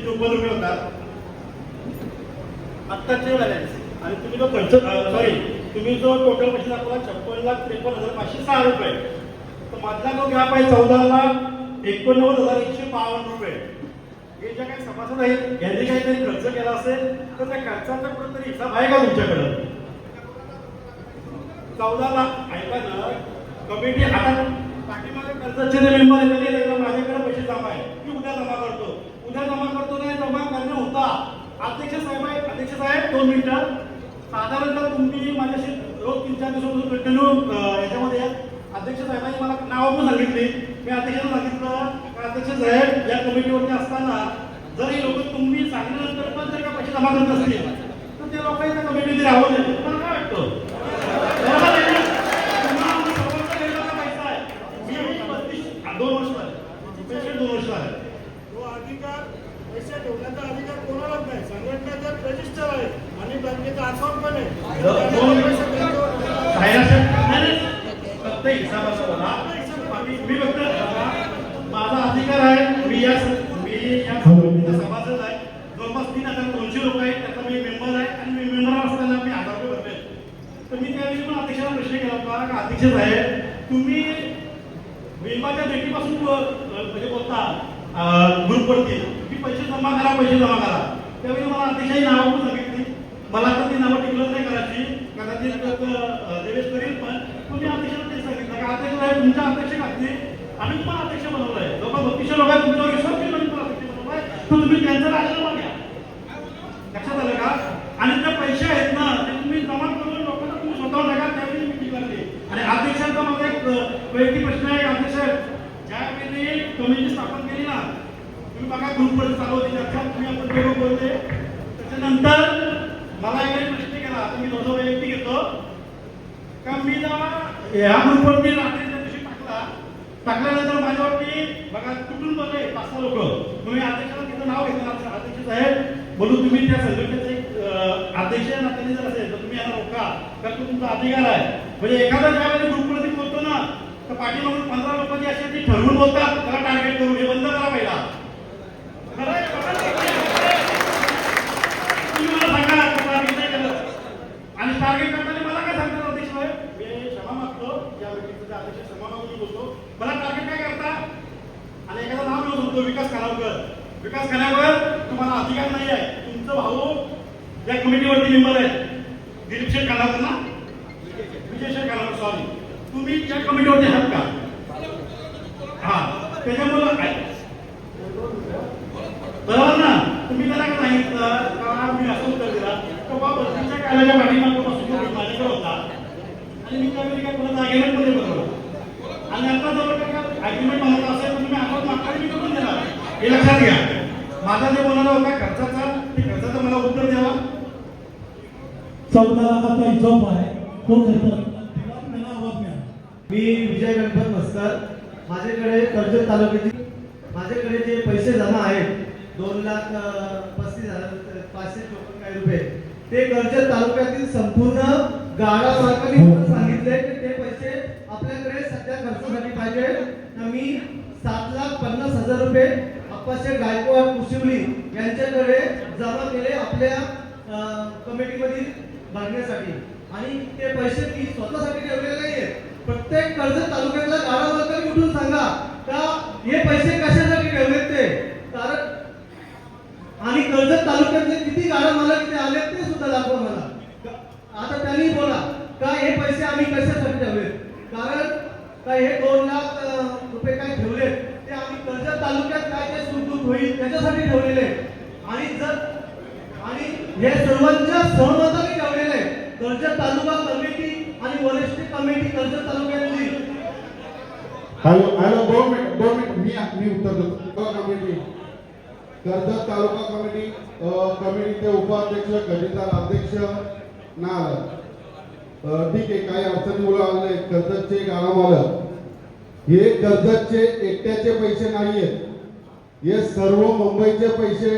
₹254 होतात आत्ताचे बॅलन्स. आणि तुम्ही जो खर्च तुम्ही जो टोटल पैसे दाखवला ₹56,53,506. तर मधला जो गॅप आहे ₹14,89,152. हे ज्या काही सभासद आहेत यांनी काहीतरी खर्च केला असेल तर त्या खर्चाचा कुठेतरी हिसाब आहे का तुमच्याकडं? 14 लाख ऐका ना. कमिटी आता पाठीमागे कर्जाचे मेंबर माझ्याकडे पैसे जमा आहे की उद्या जमा करतो नाही जमा करणे होता. अध्यक्ष साहेब 2 मिनिटं. साधारणतः तुम्ही माझ्याशी रोज 3-4 दिवसापासून कंटिन्यू याच्यामध्ये अध्यक्ष साहेबांनी मला नावं पण सांगितली. मी अध्यक्षांना सांगितलं की अध्यक्ष साहेब या कमिटीवरती असताना जर हे लोक तुम्ही सांगितल्यानंतर पण जर का पैसे जमा करत असतील तर ते लोक त्या कमिटीमध्ये राहू नये. तुम्हाला काय वाटतं? पैसा आहे. मी 2 वर्ष आहे. तो अधिकार पैसे ठेवण्याचा अधिकार कोणालाच नाही. संघटनेचं रजिस्टर आहे आणि बँकेचं अकाउंट पण आहे. फक्त हिसाबाचा बोला. मी फक्त माझा अधिकार आहे. मी या सभासद आहे. जवळपास 3,200 लोक आहेत. त्याचा मी मेंबर आहे आणि मी मेंबर असताना मी ₹1000 भरले. तर मी त्यावेळी पण अध्यक्षाला प्रश्न केला होता का अध्यक्ष साहेब तुम्ही विमाच्या भेटीपासून म्हणजे बोलता ग्रुपवरती की पैसे जमा करा. त्यावेळी मला अध्यक्षाची नावं पण सांगितली. मला तर ती नावं टिकलंच नाही करायची कदाचित देवेश करील. पण तुम्ही अध्यक्षाला तेच सांगितलं का अध्यक्ष साहेब तुमच्या अध्यक्षाखाली आम्ही पण अध्यक्ष बनवलंय. जवळपास 3200 लोक आहेत तुमच्यावर विश्वास केला मी पण अध्यक्ष बनवलाय. तर तुम्ही त्यांचा राजीनामा घ्या. लक्षात आलं का? आणि ते पैसे आहेत ना ते तुम्ही जमा करून लोकांना तुम्ही स्वतः टाका. त्यावेळी मीटिंग लागली. आणि अध्यक्षांचा माझा एक वैयक्तिक प्रश्न आहे. अध्यक्ष ज्यावेळी कमिटी स्थापन केली ना तुम्ही बघा ग्रुपवर चालू होती चर्चा तुम्ही आपण दोघं बोलते. त्याच्यानंतर मला एक प्रश्न केला. आता मी दोघं वैयक्तिक घेतो का मी जेव्हा ह्या ग्रुपवरती रात्रीच्या दिवशी टाकल्यानंतर माझ्यावरती बघा कुठून बघे 5-6 लोक. तुम्ही अध्यक्षाला तिथं नाव घेतलं अध्यक्ष साहेब बोलू तुम्ही त्या संघटनेचे अध्यक्ष नात्याने जर असेल तर तुम्ही यांना रोका कारण तो तुमचा अधिकार आहे. म्हणजे एखादा ज्यावेळी ग्रुपवरती बोलतो ना तर पाठीमागून 15 लोक जी असेल ती ठरवून बोलतात त्याला टार्गेट करून हे बंद करा पहिला. तुम्ही मला सांगा टार्गेट नाही केलं आणि टार्गेट करताना मला काय सांगतात अध्यक्ष साहेब मी क्षमा मागतो या व्यक्तीचा अध्यक्ष क्षमा मागून बोलतो. मला टार्गेट काय करता आणि एखादा नाव घेऊन बोलतो विकास खानावर तुम्हाला अधिकार नाही आहे. तुमचं भाऊ या कमिटीवरती मेंबर आहे दिलीप शेठ खानावर ना विजय शेठ खानावर सॉरी तुम्ही त्या कमिटीवरती आहात का? हा त्याच्यामुळं बरोबर ना. तुम्ही त्याला काय सांगितलं का मी असं उत्तर दिला तर बाबा बदलीच्या काळाच्या पाठीमागपासून माझ्याकडे होता आणि मी त्यावेळी काय कोणाचा अग्रीमेंट मध्ये बरोबर आणि आता जवळ काय अग्रीमेंट मागत असेल तर तुम्ही आपण मागता मी करून देणार. हे लक्षात घ्या. माझा जे बोलणं होता खर्चाचा ते खर्चाचं मला उत्तर द्यावा. 14 लाखाचा हिशोब आहे तो खर्च. मी विजय गणपत मस्कर. माझ्याकडे कर्जत तालुक्यातील माझ्याकडे जे पैसे जमा आहेत 2,35,554 रुपये ते कर्जत तालुक्यातील संपूर्ण गाडा मालकांनी सांगितले की ते पैसे आपल्याकडे सध्या खर्चासाठी पाहिजे. तर मी 7,50,000 रुपये अप्पाशे गायकवाड कुशिवली यांच्याकडे जमा केले आपल्या कमिटीमध्ये भरण्यासाठी. आणि ते पैसे ती स्वतःसाठी ठेवलेले नाहीये. प्रत्येक कर्जत तालुक्यातल्या गाडा मालकांनी उठून सांगा का हे पैसे कशासाठी ठेवलेत ते. कारण आणि कर्जत तालुक्यातले किती गाडा मालक इथे आले ते सुद्धा दाखवा मला. आता त्यांनी बोला का हे पैसे आम्ही कशासाठी ठेवलेत. कारण का हे 2 लाख रुपये काय ठेवलेत ते आम्ही कर्जत तालुक्यात काय ते सुखदुःख होईल त्याच्यासाठी ठेवलेले आणि हे सर्वांच्या सहमताने ठेवलेले आहे. कर्जत तालुका कमिटी आणि वरिष्ठ कमिटी कर्जत तालुक्यातली. हॅलो 2 मिनिट मी उत्तर देतो. कमिटी कर्जत तालुका कमिटीचे उपाध्यक्ष खजिनदार अध्यक्ष ना ठीक आहे. काही अडचणीमुळे आले कर्जतचे गाडा मालक हे कर्जतचे एकट्याचे पैसे नाहीयेत. हे सर्व मुंबईचे पैसे.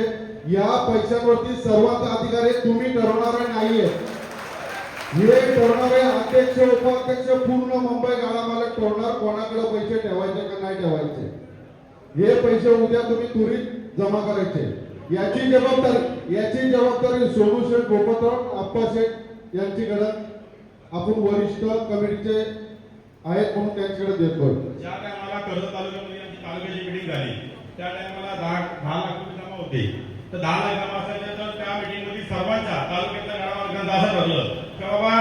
या पैशांवरती सर्वांचा अधिकार आहे. तुम्ही ठरवणारे नाहीये. हे ठरवणारे अध्यक्ष उपाध्यक्ष पूर्ण मुंबई गाडा मालक ठरवणार कोणाकडे पैसे ठेवायचे का नाही ठेवायचे. हे पैसे उद्या तुम्ही त्वरित जमा करायचे. याची जबाबदारी सोनू शेठ गोपतराव आप्पा शेठ यांच्याकडे आपण वरिष्ठ कमिटीचे आहेत म्हणून त्यांच्याकडे देतोय. ज्या टायमाला कर्जत तालुक्यामध्ये आमची तालुक्याची मीटिंग झाली त्या टायमाला 10 लाख रुपये जमा होते. तर 10 लाख जमा असल्याच्या तर त्या मीटिंग मध्ये सर्वांच्या तालुक्यातल्या गाडा असं ठरलं की बाबा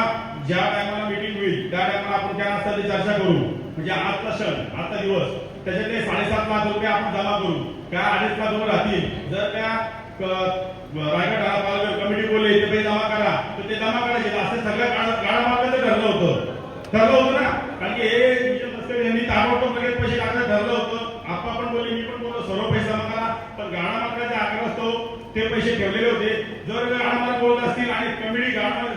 ज्या टायमाला मीटिंग होईल त्या टायमाला आपण काय असतं ते चर्चा करू. म्हणजे आजचा क्षण आजचा दिवस त्याच्यातले 7.5 लाख रुपये आपण जमा करू. काय 2.5 लाख रुपये राहतील. जर त्या रायगड तालुका कमिटी बोलले ते पैसे जमा करा तर ते जमा करायचे असं सगळ्या गाडा मार्गाचं ठरलं होतं ना. कारण की हे विजय तस्करी यांनी ताबडतोब लगेच पैसे टाकायचं ठरलं होतं. आपण पण बोलले मी पण बोललो सर्व पैसे जमा करा. पण गाडा मार्गाच्या आग्रह ते पैसे ठेवलेले होते. जर गाडा मार्ग बोलत असतील आणि कमिटी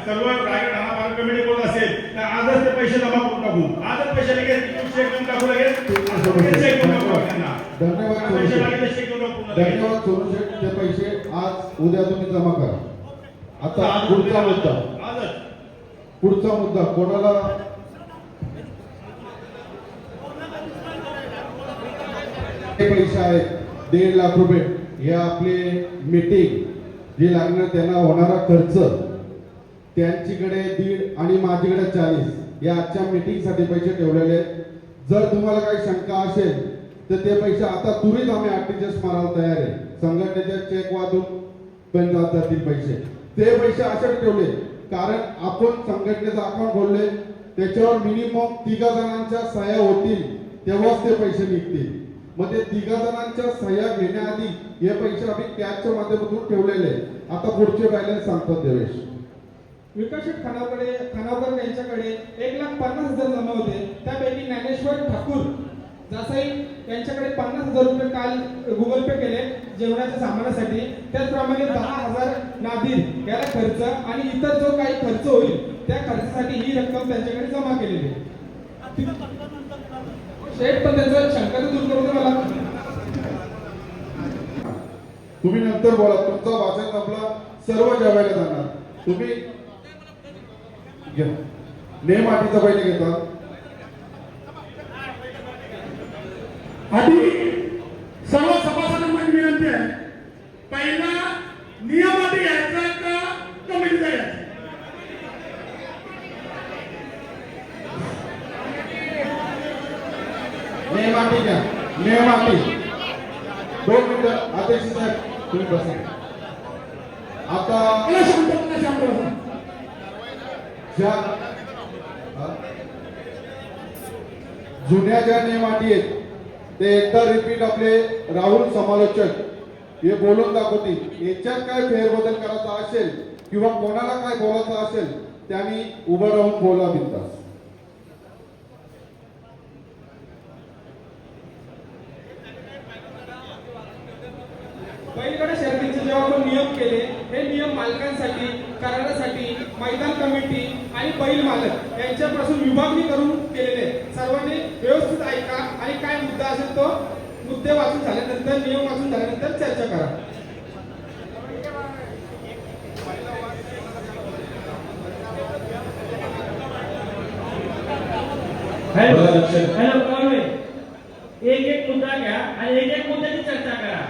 सर्व रायगड मार्ग कमिटी बोलत असेल तर आजच ते पैसे जमा करून टाकू. आजच पैसे लगेच चेक देऊन टाकू. लगेच चेक देऊन टाकू त्यांना. धन्यवाद सोनू शेठ. ते पैसे आज उद्या तुम्ही जमा करा. आता पुढचा मुद्दा कोणाला पैसे आहेत 1.5 लाख रुपये हे आपले मीटिंग जे लागणार त्यांना होणारा खर्च त्यांच्याकडे 1.5 आणि माझ्याकडे 40 या आजच्या मीटिंग साठी पैसे ठेवलेले. जर तुम्हाला काही शंका असेल तर ते पैसे आता तुरीत आम्ही ऍडजस्ट मारायला तयार आहे. संघटनेच्या चेक वाजून पण जातील पैसे. ते पैसे असे ठेवले कारण आपण संघटनेचा अकाउंट खोलले त्याच्यावर मिनिमम 3 जणांच्या सह्या होतील तेव्हाच ते पैसे निघतील. मग ते 3 जणांच्या सह्या घेण्याआधी हे पैसे आम्ही कॅशच्या माध्यमातून ठेवलेले. आता पुढचे बॅलन्स सांगतात देवेश. विकसित खानावकर यांच्याकडे 1,50,000 जमा होते. त्यापैकी ज्ञानेश्वर ठाकूर जासाई यांच्याकडे 50,000 रुपये काल गुगल पे केले जेवणाच्या सामानासाठी. त्याचप्रमाणे 10,000 नादिर याला खर्च आणि इतर जो काही खर्च होईल त्या खर्चासाठी ही रक्कम त्यांच्याकडे जमा केलेली आहे. शेठ पण त्यांचं शंका दूर करून मला तुम्ही नंतर बोला. तुमचा भाषण आपला सर्व जेवायला जाणार. तुम्ही घ्या. नेम अटीचा पहिले घेता. आधी सर्व सभासदांना विनंती आहे पहिला नियम अटी घ्यायचा का कमिटीचा घ्यायचा. नेम अटी घ्या. नेम अटी 2 मिनिटं. अध्यक्ष साहेब तुम्ही बसा. आता ज्या जुन्या ज्या नियम अटी आहेत ते एकदा रिपीट आपले राहुल समालोचक हे बोलून दाखवतील. याच्यात काय फेरबदल करायचा असेल किंवा कोणाला काय बोलायचं असेल त्यांनी उभं राहून बोला बिनधास्त. बैलगाडा शर्यतीचे जेव्हा आपण नियम केले हे नियम मालकांसाठी करारासाठी मैदान कमिटी आणि बैल मालक यांच्यापासून विभागणी करून केलेले. सर्वांनी व्यवस्थित ऐका आणि काय मुद्दा असेल तो मुद्दे वाचून झाल्यानंतर नियम वाचून झाल्यानंतर चर्चा करा. एक मुद्दा घ्या आणि एक मुद्द्याची चर्चा करा.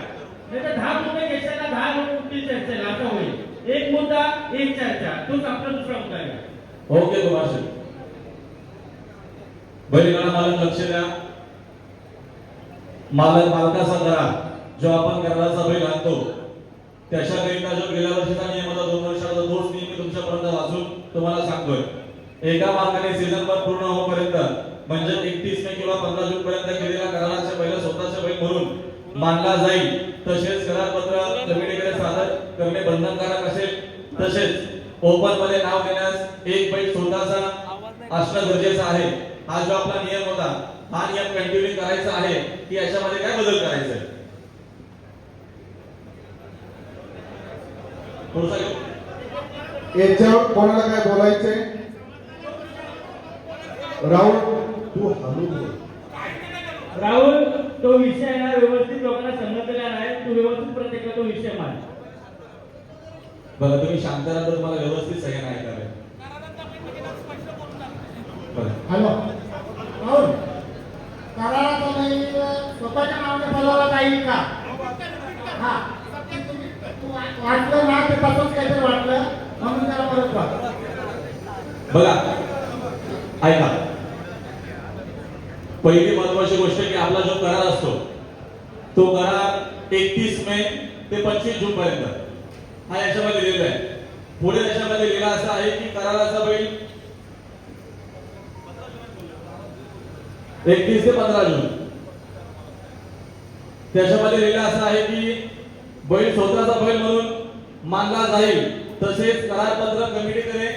नाही तर 10 मुद्दे घेशाला 10 मुद्दे चर्चेला असं होईल. एक मुद्दा एक चर्चा. तोच आपला दुसरा मुद्दा घ्या. ओके तुम्हाला बैलगाडा मालक लक्ष द्या. मालकाचा करा जो आपण कराराचा बैल आणतो त्याच्याकरिता जो गेल्या वर्षीचा नियम होता 2 वर्षाचा तोच नियम मी तुमच्यापर्यंत वाचून तुम्हाला सांगतोय. एका मालकाने सीझनभर पूर्ण होईपर्यंत म्हणजे 31 मे किंवा 15 जून पर्यंत केलेल्या कराराचे बैल स्वतःचे बैल म्हणून मानला जाईल. तसेच करारपत्र कमिटीकडे सादर करणे बंधनकारक असेल. तसेच ओपन मध्ये नाव देण्यास एक बैल स्वतःचा असणं गरजेचं आहे. हा जो आपला नियम होता हा नियम कंटिन्यू करायचा आहे की याच्यामध्ये काय बदल करायचा आहे. याच्यावर कोणाला काय बोलायचंय. राहुल तू हलू बोल. राहुल तो विषय आहे ना व्यवस्थित लोकांना समजलेला नाही. तू व्यवस्थित प्रत्येक तो विषय मान. बघा तुम्ही शांत राहा तर तुम्हाला व्यवस्थित सगळं नाही करायचं. हॅलो राहुल कराराचा नाही स्वतःच्या नावाने बोलायला जाईल का. हा वाटलं ना ते तसंच काहीतरी वाटलं म्हणून त्याला परत वाटलं. बघा ऐका, पहिली महत्वाची गोष्ट की आपला जो करार असतो तो करार 31 मे ते 25 जून पर्यंत हा याच्यामध्ये लिहिलेला आहे. पुढे याच्यामध्ये लिहिला असा आहे की कराराचा बैल 31 ते 15 जून. त्याच्यामध्ये लिहिलं असं आहे की बैल स्वतःचा बैल म्हणून मानला जाईल, तसेच करारपत्र कमिटीकडे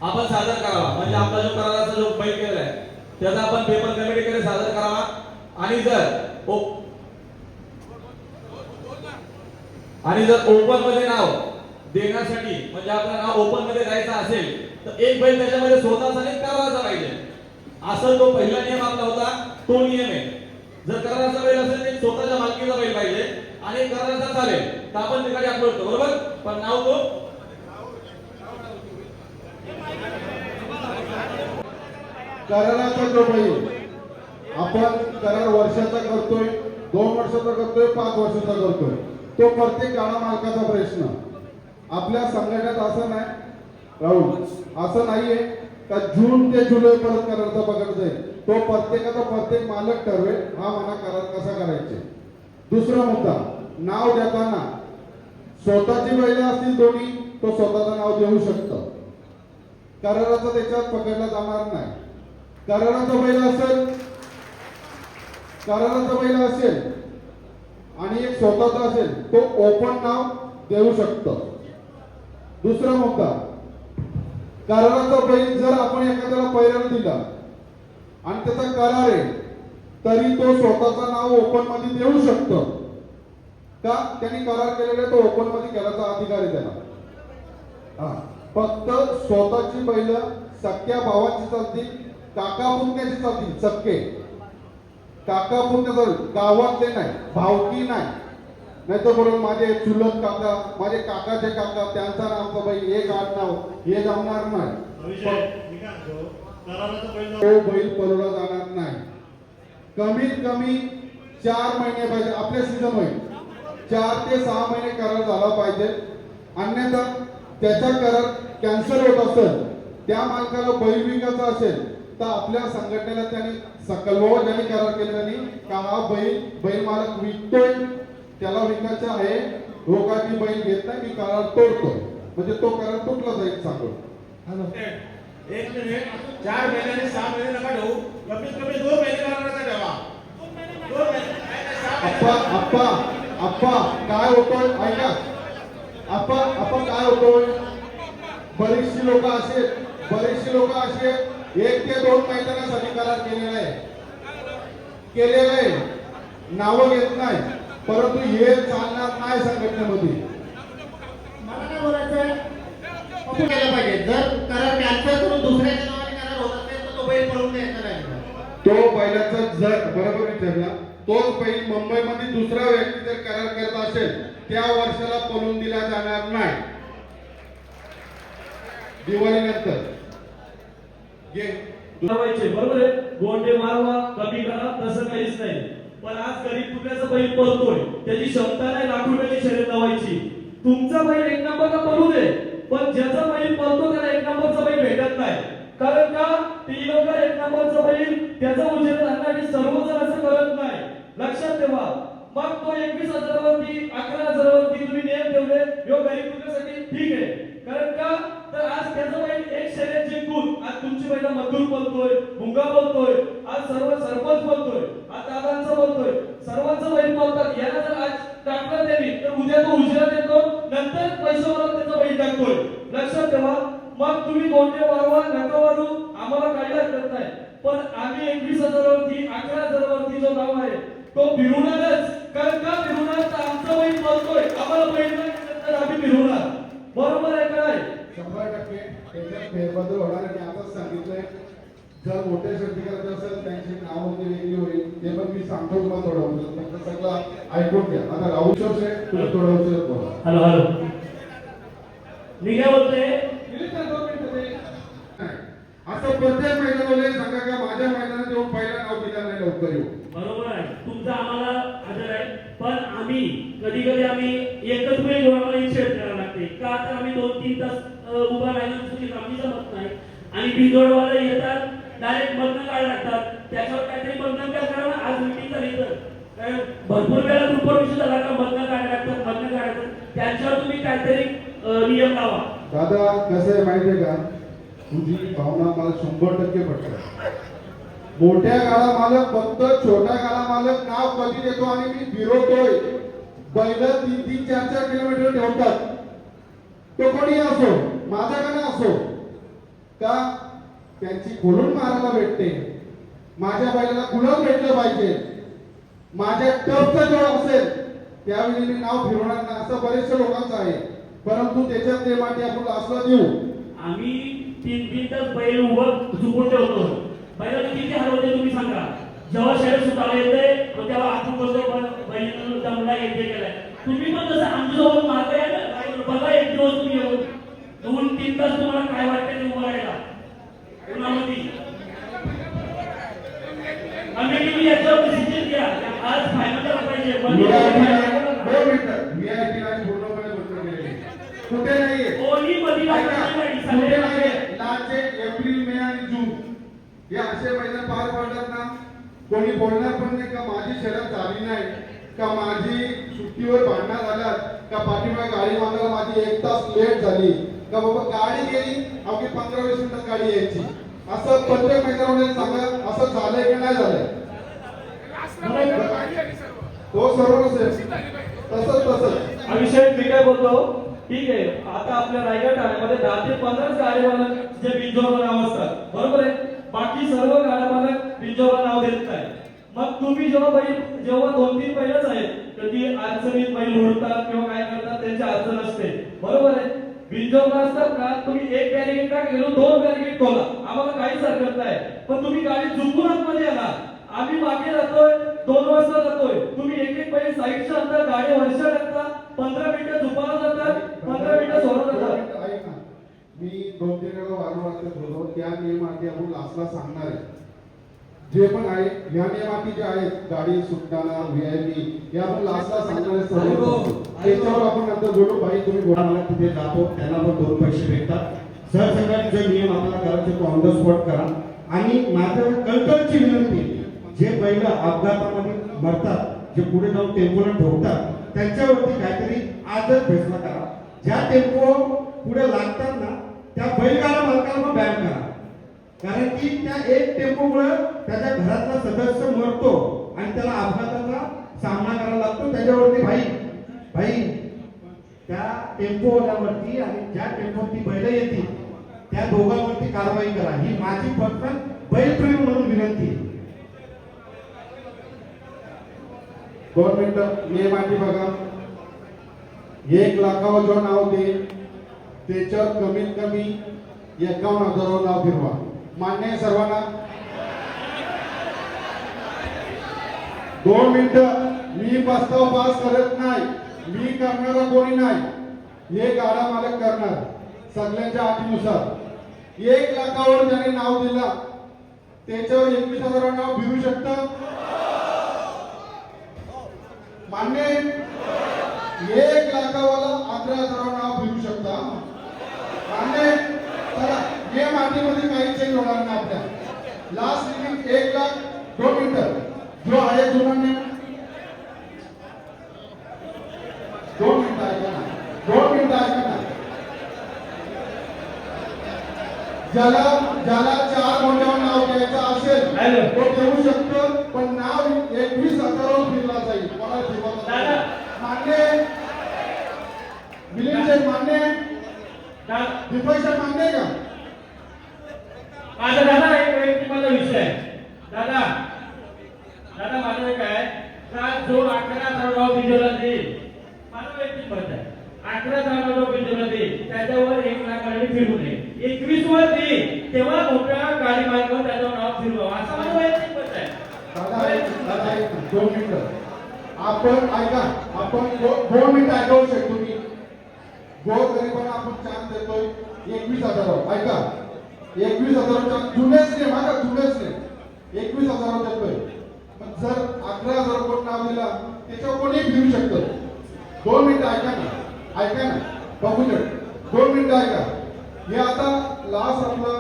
आपण सादर करावा. म्हणजे आपला जो कराराचा जो बैल केलेला आहे त्याचा आपण पेपर कमिटीकडे सादर करावा. आणि जर ओपन मध्ये नाव देण्यासाठी म्हणजे आपलं नाव ओपन मध्ये द्यायचं असेल तर एक बैल त्याच्यामध्ये स्वतःचा आणि कराराचा पाहिजे. असं तो पहिला नियम आपला होता, तो नियम आहे. जर कराराचा बैल असेल तर स्वतःच्या मालकीचा बैल पाहिजे आणि कराराचा चालेल तर आपण तिकडे अपलोड करतो, बरोबर. पण नाव तो कराराचा जो बैल आपण करार वर्षाचा करतोय, 2 वर्षाचा करतोय, 5 वर्षाचा करतोय, तो प्रत्येक गाडा मालकाचा प्रश्न. आपल्या संघटनेत असं नाही राहुल, असं नाहीये का जून ते जुलै पर्यंत करारचा पकड जाईल. तो प्रत्येक मालक ठरवेल हा मला करार कसा करायचे. दुसरा मुद्दा, नाव देताना स्वतःची बैल असतील दोन्ही तो स्वतःचं नाव देऊ शकतं. कराराचा त्याच्यात पकडला जाणार नाही. कराराचा बैल असेल आणि एक स्वतःचा असेल तो ओपन नाव देऊ शकतो. दुसरा मुद्दा, कराराचा बैल जर आपण एखाद्याला पैराला दिला आणि त्याचा करार आहे तरी तो स्वतःचं नाव ओपन मध्ये देऊ शकतो का, त्यांनी करार केलेला तो ओपन मध्ये करायचा अधिकार आहे त्याला. फक्त स्वतःची बैल सख्या भावाची चालतील, काका पुतण्याची चालतील. सख्खे काका पुतण्या गावातले नाही, भावकी नाही तर बरोबर माझे चुलत काका, माझे काकाचे काका, त्यांचा नावचा बैल एक आडनाव हे जमणार नाही. तो बैल पळवला जाणार नाही. कमीत कमी 4 महिने पाहिजे. आपले सीझन होईल 4 ते 6 महिने करार झाला पाहिजे. अन्यथा त्याचा करार कॅन्सल होत असेल, त्या मालकाला बैल विकायचा असेल तर आपल्या संघटनेला त्यांनी सकलभाव ज्यांनी करार केल्याने का हा बैल मालक विकतोय, त्याला विकायचा आहे, रोगाची बैल घेत नाही, मी करार तोडतोय, म्हणजे तो करार तुटला जाईल. सांगून एक मिनिट, 4 महिन्याने 6 महिने नका ठेवू, कमीत कमी 2 महिने कराराचा ठेवा. 2 महिने. आप्पा काय होतोय ऐका. आप्पा काय होतोय, बरीचशी लोक असे 1 ते 2 मैदानासाठी करार केलेला आहे. नावं घेत नाही, परंतु हे चालणार नाही संघटनेमध्ये. मला काय बोलायचंय, आपण केलं पाहिजे. जर करार कॅन्सल करून दुसऱ्याच्या नावाने करार होत असेल तर तो बैल पळून द्यायचा नाही. तो बैलाचा जर बरोबर विचारला, तोच बैल मुंबईमध्ये दुसरा व्यक्ती जर करार करत असेल त्या वर्षाला पळून दिला जाणार नाही. दिवाळीनंतर बरोबर आहे. गोंडे मारवा कमी करा तसं काहीच नाही. पण आज गरीब कुत्र्याचा बैल पळतोय, त्याची क्षमता नाही लाख रुपयाची शर्यत लावायची. तुमचा बैल 1 नंबरला पळू दे, पण ज्याचा बैल पळतो त्याला 1 नंबरचा बैल भेटत नाही. कारण का ती लोक 1 नंबरचा बैल त्याचा उजेड आणण्यासाठी सर्वजण असं करत नाही. लक्षात ठेवा. मग तो 21,000 वरती 11,000 वरती तुम्ही नियम ठेवले, यो गरीब कुत्र्यासाठी ठीक आहे. कारण का तर आज त्याचा बैल एक शर्यत जिंकून आज तुमची बैल मधुर बोलतोय, भुंगा बोलतोय, आज सर्व सरपंच बोलतोय, आज दादांचा बोलतोय, सर्वांचं बैल बोलतात. याला जर आज टाकलं त्यांनी तर उद्या तो उशिरा देतो, नंतर पैशावर त्याचा बैल टाकतोय. लक्षात ठेवा. मग तुम्ही गोंडे वारवा नका वारू, आम्हाला काही हरकत नाही. पण आम्ही 21,000 वरती 11,000 वरती जो नाव आहे तो फिरवणारच. कारण का फिरवणार तर आमचा बैल बोलतोय, आम्हाला बैल नाही तर आम्ही फिरवणार. बरोबर आहे काय? 100% त्याच्यात फेरबदल होणार. आणि आताच सांगितलंय जर मोठे शेती करायचे असेल त्यांची नाव वेगळी होईल. ते पण मी सांगतो तुम्हाला थोडं, फक्त सगळं ऐकून घ्या. आता राहुल चौधरी तुला थोडं उशीर बोला. हॅलो मी काय बोलतोय, असं प्रत्येक मैदानाला सांगा का माझ्या मैदानात येऊन पहिला नाव दिला नाही लवकर येऊ. बरोबर आहे तुमचा आम्हाला आदर आहे. पण आम्ही कधी आम्ही एकच बैल घेऊन आम्हाला इच्छा उभा राहिलं चुकीचं आम्ही जमत नाही. आणि बिंदोडवाला येतात डायरेक्ट बंधन काढ लागतात. त्याच्यावर काहीतरी बंधन काय करावं. आज मीटिंग झाली तर कारण भरपूर वेळा ग्रुपवर विषय झाला का बंधन काढ लागतात बंधन काढायचं. त्यांच्यावर तुम्ही काहीतरी नियम लावा. दादा कसं आहे माहिती आहे का, तुझी भावना मला 100% पटते. मोठ्या गाडा मालक फक्त छोटा गाडा मालक नाव कधी देतो आणि मी फिरवतोय. बैल 3-3, 4-4 किलोमीटर ठेवतात. तो कोणी असो, माझ्याकडे असो का, त्यांची खोलून मारायला भेटते. माझ्या बैलाला गुलाल भेटलं पाहिजे. माझ्या टपचा जो असेल त्यावेळी मी नाव फिरवणार नाही, असं बरेचशे लोकांचं आहे. परंतु त्याच्यात ते माती आपण लासला देऊ. आम्ही 3 तास बैल उभं झुकून ठेवतो. बैलाला किती हरवते तुम्ही सांगा. जेव्हा शरीर सुटायला येते तेव्हा आपण बोलतो बैल दमला येते गेलाय. तुम्ही पण तसं आमच्यासोबत मारता या ना. बघा एक दिवस तुम्ही येऊन 2-3 तास तुम्हाला काय वाटतं ते उभं राहायला उन्हामध्ये. आम्ही तुम्ही याच्यावर डिसिजन घ्या. आज फायनल झाला पाहिजे. कुठे नाहीये, कोणी मध्ये कुठे नाहीये. लास्ट एप्रिल, मे आणि जून हे असे महिने पार पडतात ना, कोणी बोलणार पण नाही का माझी शर्यत झाली नाही, का माझी सुट्टीवर भांडणं झाल्यात, का पाठीमागे गाडी मागायला माझी 1 तास लेट झाली, का बाबा गाडी गेली अवघी 15-20 मिनिटात गाडी यायची. असं प्रत्येक मैदानामध्ये सांगा असं झालंय की नाही झालंय. तो सर्व नसेल तसंच हा विषय मी काय बोलतो. ठीक आहे, आता आपल्या रायगड ठाण्यामध्ये 10 ते 15 गाडी मालक जे बिंजोरला नाव असतात, बरोबर आहे. बाकी सर्व गाड्या मालक बिंजोरला नाव देत नाही. मग तुम्ही जेव्हा 2-3 बैलच आहेत, कधी अडचणीत बैल उडतात किंवा काय करतात त्यांची अडचण असते, बरोबर आहे. बिंजोरला असतात का तुम्ही 1 बॅरिकेड का गेलो 2 बॅरिकेड खोला, आम्हाला काहीच हरकत नाही. पण तुम्ही गाडी चुकून आतमध्ये आला, आम्ही मागे जातोय 2 वाजता जातोय, तुम्ही एक बैल साईडच्या अंतर गाडी वर्षा टाकता, 15 मिनिटं झोपायला जातात, 15 मिनिटं सोडत जातात. ऐक ना, मी 2-3 वेळा वारंवार बोलतो त्या नियमाटी आपण लास्टला सांगणार आहे. जे पण आहे या नियमाटी जे आहेत गाडी सुटताना VIP हे आपण लास्टला सांगणार आहे. त्याच्यावर आपण नंतर बोलू. भाई तुम्ही बोला. मला तिथे जातो त्यांना पण 2 पैसे भेटतात. सरसंघाने जे नियम आपल्याला करायचे तो ऑन द स्पॉट करा. आणि माझं कळकळची विनंती आहे, जे बैल अपघातामध्ये मरतात, जे पुढे जाऊन टेम्पोला ठोकतात, त्यांच्यावरती काहीतरी आजच फैसला करा. ज्या टेम्पो पुढे लागतात ना त्या बैलगाडा मालकाला पण बॅन करा. कारण की त्या एक टेम्पोमुळे त्याच्या घरातला सदस्य मरतो आणि त्याला अपघाताचा सामना करावा लागतो. त्याच्यावरती भाई त्या टेम्पोवाल्यावरती आणि ज्या टेम्पोवरती बैल येतील त्या दोघांवरती कारवाई करा. ही माझी पर्सनल बैलप्रेमी म्हणून विनंती आहे. 2 मिनिटं नियमाटी बघा. 1 लाखावर जो नाव देईल त्याच्यावर कमीत कमी 51,000 नाव फिरवा. मान्य आहे सर्वांना. 2 मिनिटं. मी प्रस्ताव पास करत नाही, मी करणारा कोणी नाही, हे गाडा मालक करणार सगळ्यांच्या अटीनुसार. 1 लाखावर ज्याने नाव दिला त्याच्यावर 21,000 नाव फिरू शकतं. मान्य 1 लाखावाला 11,000 नाव फिरू शकता. मान्य. चला या मातीमध्ये काही चेंज होणार नाही. आपल्या लास्ट लिमिट 1 लाख. 2 मिनिटं जो आहे जुना नियम. 2 मिनिटं ऐका ना, 2 मिनिटं ऐका ना. ज्याला 4 मोठ्यावर नाव द्यायचं असेल तो देऊ शकतो, पण नाव 21,000 फिरला जाईल. मला फिरवा. मान्य. मिलिंद शेठ मान्य. दीपक शेठ मान्य का? माझा दादा एक माझा विषय आहे. दादा माझं एक आहे का जो 11,000 बिंजोला देईल, माझं वैयक्तिक मत आहे, 11,000 बिंजोला देईल त्याच्यावर 1 लाख गाडी फिरू नये. 21 वर देईल तेव्हा मोठ्या गाडी मालकावर त्याच्यावर नाव फिरवा, असं माझं वैयक्तिक मत आहे. दादा 2 मिनिटं. आपण ऐका, आपण 2 मिनिटं ऐकवू शकतो. मी गोरगरिबांना आपण चान्स देतोय 21,000. ऐका 21,000 जुनेच नाही, माझा जुनेच नाही, 21,000 देतोय. पण जर 11,000 कोण नाव दिला त्याच्यावर कोणी फिरू शकतं. 2 मिनिटं ऐका ना, ऐका ना बघू दे. 2 मिनिटं ऐका. हे आता लास्ट आपलं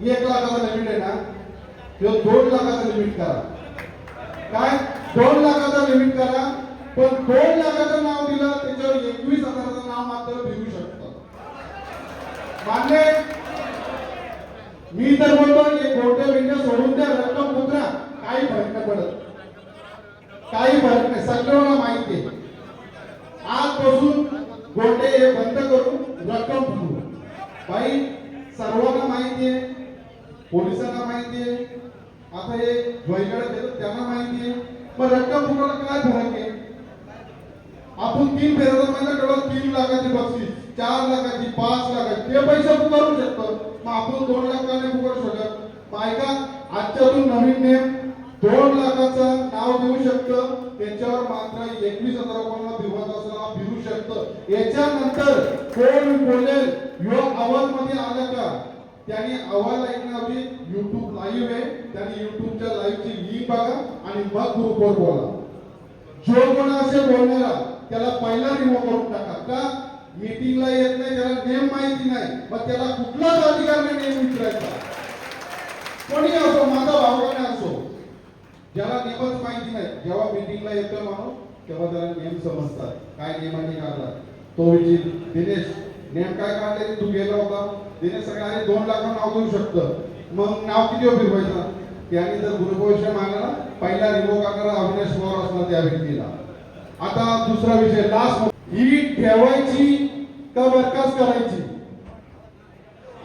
1 लाखाचा लिमिट आहे ना, किंवा 2 लाखाचं लिमिट करा. काय 2 लाखाचा लिमिट करा, पण 2 लाखाचं नाव दिलं त्याच्यावर 21,000चं नाव मात्र फिरू शकतं. मान्य आहे? मी तर बोलतो हे गोटे बिंटे सोडून द्या, रक्कम मुद्रा काही फरक नाही पडत, काही फरक नाही, सगळ्यांना माहिती आहे. आजपासून गोटे हे बंद करून रक्कम फुटू. भाई सर्वांना माहिती आहे, पोलिसांना माहिती आहे, आता हे ज्वाईकडे देतात त्यांना माहिती आहे, पण रक्कम फुटायला काय फरक आहे? आपण 3 फेऱ्याचा महिना केवळ 3 लाखाची बक्षीस, 4 लाखाची, 5 लाखाची ते पैसे आपण करू शकतो. मग आपण 2 लाख का नाही करू शकत? मग ऐका, आजच्यातून नवीन नियम 2 लाखाचं नाव देऊ शकतं, त्याच्यावर मात्र 21,000 रुपयांना दिवस नाव फिरू शकतं. याच्यानंतर कोण बोलेल ह्यो आवाज मध्ये आला का, त्यांनी आवाज ऐकण्याआधी YouTube लाईव्ह आहे, त्यांनी YouTubeच्या लाईव्हची लिंक बघा आणि मग ग्रुपवर बोला. जो कोण असे बोलणारा त्याला पहिला रिमूव्ह करून टाका. का मीटिंगला येत नाही, त्याला नेम माहिती नाही, मग त्याला कुठलाच अधिकार नाही नेम विचारायचा. कोणी असो, माझा भाऊ का असो, ज्याला नेमच माहिती नाही, जेव्हा मीटिंगला येतो माणूस तेव्हा त्याला नेम समजतात, काय नियमांनी काढला. तो विचार दिनेश नेम काय काढले, तू गेला होता दिनेश, सगळ्यांनी 2 लाख नाव देऊ शकतं. मग नाव किती फिरवायचं? त्याने जर गुरुपौषय मागला, पहिला रिमूव्ह करणारा अविनाश पवार असला त्या व्यक्तीला. आता दुसरा विषय लास्ट, ही ठेवायची का बरखास्त करायची?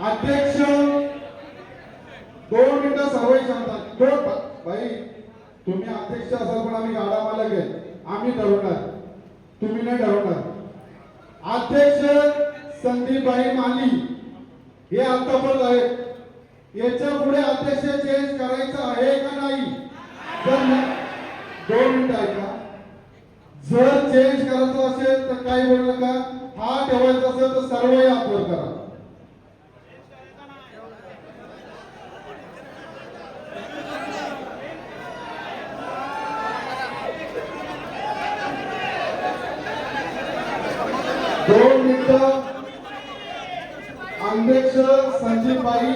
अध्यक्ष 2 मिनिटं सर्व सांगतात. भाई तुम्ही अध्यक्ष असाल पण आम्ही गाडा मालक आहे, आम्ही ठरवणार, तुम्ही नाही ठरवणार. अध्यक्ष संदीपभाई माली हे आतापर्यंत आहेत, याच्या पुढे अध्यक्ष चेंज करायचं आहे का नाही? जर 2 मिनिटं ऐका, जर चेंज करायचं असेल तर काय बोलू नका, हा ठेवायचा असेल तर सर्व हातवर करा. दोन मिनिटं अध्यक्ष संजीवबाई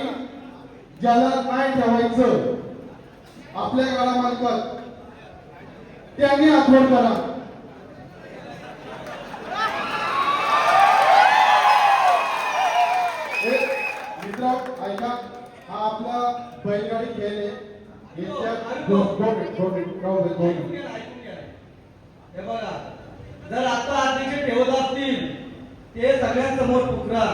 ज्याला नाही ठेवायचं आपल्या गाडा मालकात त्यांनी आठवण करा. मित्र ऐका, हा आपला बैलगाडी खेळ आहे, याच्यात हे बघा, जर आता अध्यक्ष ठेवत असतील ते सगळ्यांसमोर पुकरा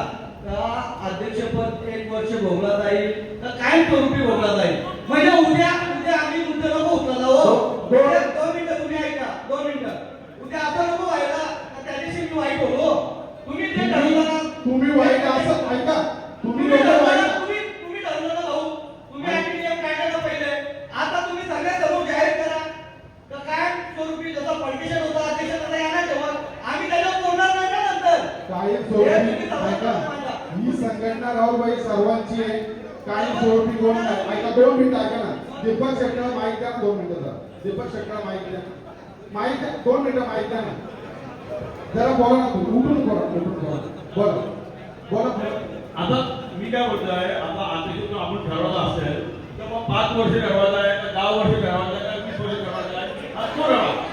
का अध्यक्षपद 1 वर्ष भोगला जाईल तर काय स्वरूपी भोगला जाईल. म्हणजे उद्या आम्ही मुद्दे नको उचलला हो. 2 मिनिटं तुम्ही ऐका, 2 मिनिटं. उद्या असं नको व्हायला त्या दिवशी मी वाईट हो. तुम्ही ते ठरवलं, तुम्ही वाईट असं ऐका, तुम्ही तुम्ही ठरवलं ना भाऊ, तुम्ही आधी नियम काढायला पहिले. आता तुम्ही सगळ्यांसमोर जाहीर करा तर काय स्वरूपी जसं पॉलिटिशियन होता अध्यक्ष तसा येणार तेव्हा आम्ही त्याच्यावर बोलणार नाही ना नंतर. काही स्वरूपी ऐका, ही संघटना राहुलबाई सर्वांची आहे, काही स्वरूपी कोण नाही. ऐका 2 मिनिटं ऐका ना, दीपक शेट्टीला माहिती द्या, 2 मिनिटं. दीपक शेट्टीला माहिती द्या, माहिती 2 मिनिटं माहिती द्या ना, जरा बोला ना, उठून बोला. आता मी काय बोलतोय, आता अध्यक्ष आपण ठरवलं असेल तर मग 5 वर्ष ठरवायचं आहे का 10 वर्ष ठरवायचं आहे का 20 वर्ष ठरवायचं आहे?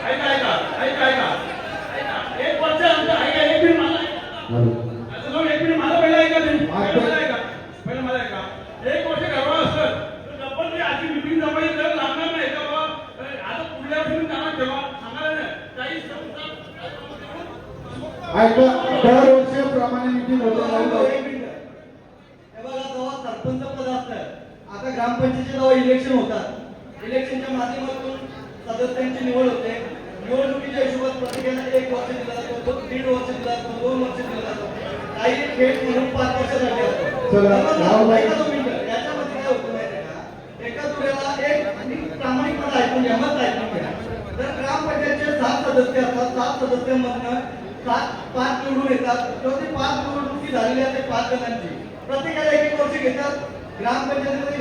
ऐका ऐका ऐका ऐका ऐका 1 वर्ष आमचं ऐका, 1 मिनिट मला ऐका, 1 मिनिट मला पहिला ऐका, पहिला मला ऐका. 1 वर्ष ठरवायचं असेल तर आपण ते आधी मिटिंग जमाई तर लागणार नाही का बाबा, आता पुढल्या वर्षी जाणार तेव्हा सांगायला नाही काही ऐका, दरवर्षीप्रमाणे मीटिंग होते राहुलबाई. हे बघा, जेव्हा सरपंच पद असतं, आता ग्रामपंचायतीचे जेव्हा इलेक्शन होतात, इलेक्शनच्या माध्यमातून सदस्यांची निवड होते. निवडणुकीच्या हिशोबात प्रत्येकाला 1 वर्ष दिला जातो, 1.5 वर्ष दिला जातो, 2 वर्ष दिला जातो, काही खेळ म्हणून 5 वर्षासाठी असतो. चला, राहुलबाई. याच्यामध्ये काय होतं माहिती का, एका दुऱ्याला एक प्रामाणिकपणे ऐकून घ्या, मत ऐकून घ्या. जर ग्रामपंचायतचे 7 सदस्य असतात, 7 सदस्यांमधनं 5 निवडून येतात, तर ते 5 निवडणुकी झालेल्या ते 5 जणांची प्रत्येकाला 1 वर्ष घेतात. ग्रामपंचायतीमध्ये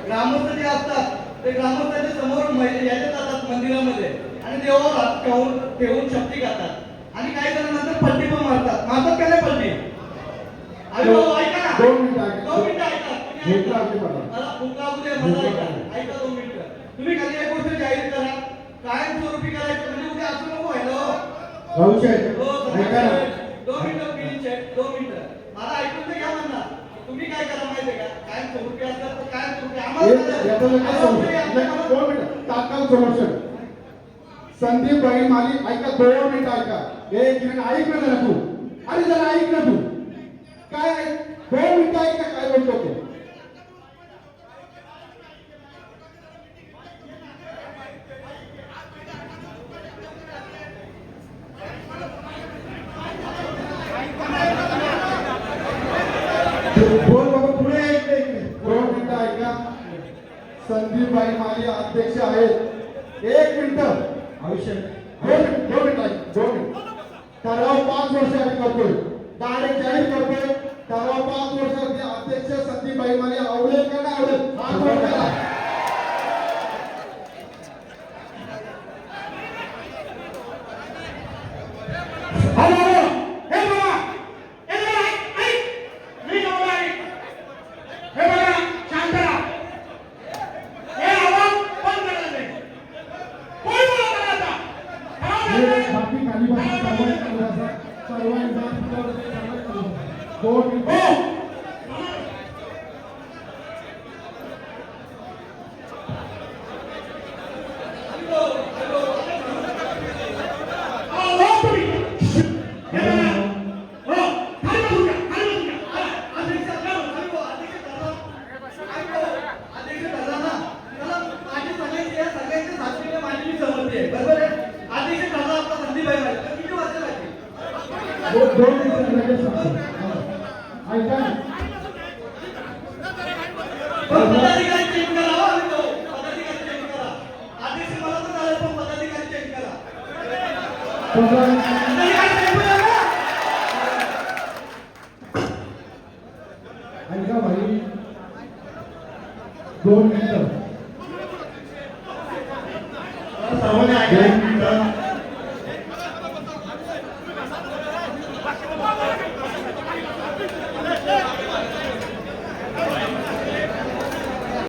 ग्रामस्थ जे असतात ते ग्रामस्थांच्या समोर यायला जातात मंदिरामध्ये आणि देवावर हात ठेवून शक्ती करतात आणि काही जणांनंतर पलटी पण मारतात. का नाही पलटी? अरे भाऊ ऐका ना, 2 मिनिटं ऐका. 2 मिनिटं ऐका. तुम्ही भूक ऐका. लागली मला. मला भूक लागू दे, मला ऐका. ऐका 2 मिनिटं. तुम्ही खाली एक गोष्ट जाहीर करा, कायमस्वरूपी करायचं म्हणजे उद्या असं नको व्हायला हो. भाऊसाहेब, हो, ऐका ना. 2 मिनिटं प्लीज चेक, 2 मिनिटं. मला ऐकून तर घ्या म्हणा. तुम्ही काय करा माहितीये का? कायमस्वरूपी असतात तर कायमस्वरूपी आम्हाला करा. याचं लगेच आम्हाला समजून. तुम्ही आमच्या 2 मिनिटं. तात्काळ समोर संदीप भाई माली ऐका 2 मिनिटं ऐका. एक मिनिट ऐक ना जरा तू. अरे जरा ऐक ना तू. काय ऐक? 2 मिनिटं ऐक ना काय बोलतो ते. बोल बाबा पुढे ऐक ना इकडे. 2 मिनिटं ऐका. संदीप भाई माली अध्यक्ष आहेत. 1 मिनिटं. आयुष्य 2 मिनिटं ऐक. 2 मिनिटं. ठराव 5 वर्ष आम्ही करतोय. डायरेक्ट जाहीर करतोय. ठराव 5 वर्षाचे अध्यक्ष संदीप भाई माली आवडेल का नाही आवडेल? हात वर करा. हॅलो हॅलो हे बघा हे बघा ऐक मी बोलतो ऐक हे बघा शांत राहा हे आवाज बंद करा दे कोण बोलत आहे आता बाकी खाली बसा. सर्वांचा 2 मिनिटं. दोन मिनिटं लगेच सांगतो. ऐका ना. पदाधिकारी चेक करा हो, आम्ही जाऊ. पदाधिकारी चेक करा. अध्यक्ष मला तर चालेल पण पदाधिकारी चेक करा. पदाधिकारी चेक करा ना. ऐका भाई 2 मिनिटं. सर्वांनी ऐकलं.